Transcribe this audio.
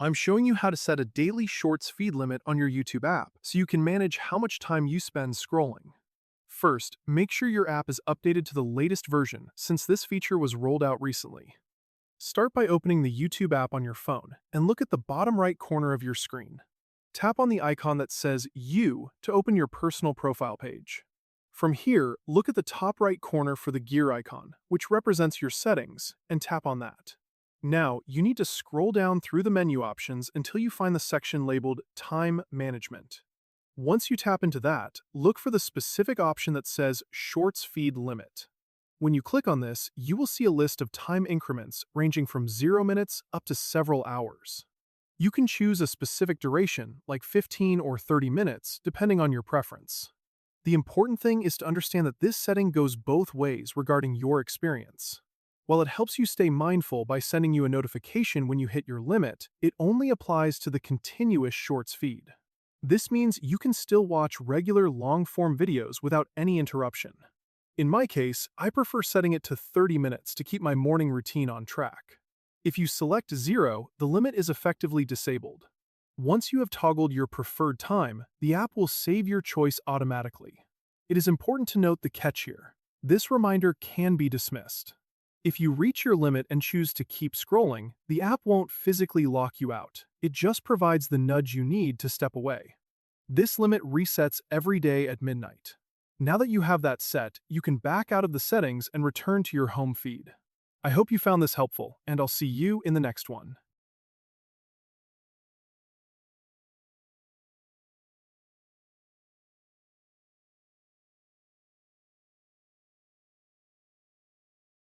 I'm showing you how to set a daily Shorts feed limit on your YouTube app so you can manage how much time you spend scrolling. First, make sure your app is updated to the latest version since this feature was rolled out recently. Start by opening the YouTube app on your phone and look at the bottom right corner of your screen. Tap on the icon that says You to open your personal profile page. From here, look at the top right corner for the gear icon, which represents your settings, and tap on that. Now, you need to scroll down through the menu options until you find the section labeled Time Management. Once you tap into that, look for the specific option that says Shorts Feed Limit. When you click on this, you will see a list of time increments ranging from 0 minutes up to several hours. You can choose a specific duration, like 15 or 30 minutes, depending on your preference. The important thing is to understand that this setting goes both ways regarding your experience. While it helps you stay mindful by sending you a notification when you hit your limit, it only applies to the continuous Shorts feed. This means you can still watch regular long-form videos without any interruption. In my case, I prefer setting it to 30 minutes to keep my morning routine on track. If you select 0, the limit is effectively disabled. Once you have toggled your preferred time, the app will save your choice automatically. It is important to note the catch here. This reminder can be dismissed. If you reach your limit and choose to keep scrolling, the app won't physically lock you out. It just provides the nudge you need to step away. This limit resets every day at midnight. Now that you have that set, you can back out of the settings and return to your home feed. I hope you found this helpful, and I'll see you in the next one.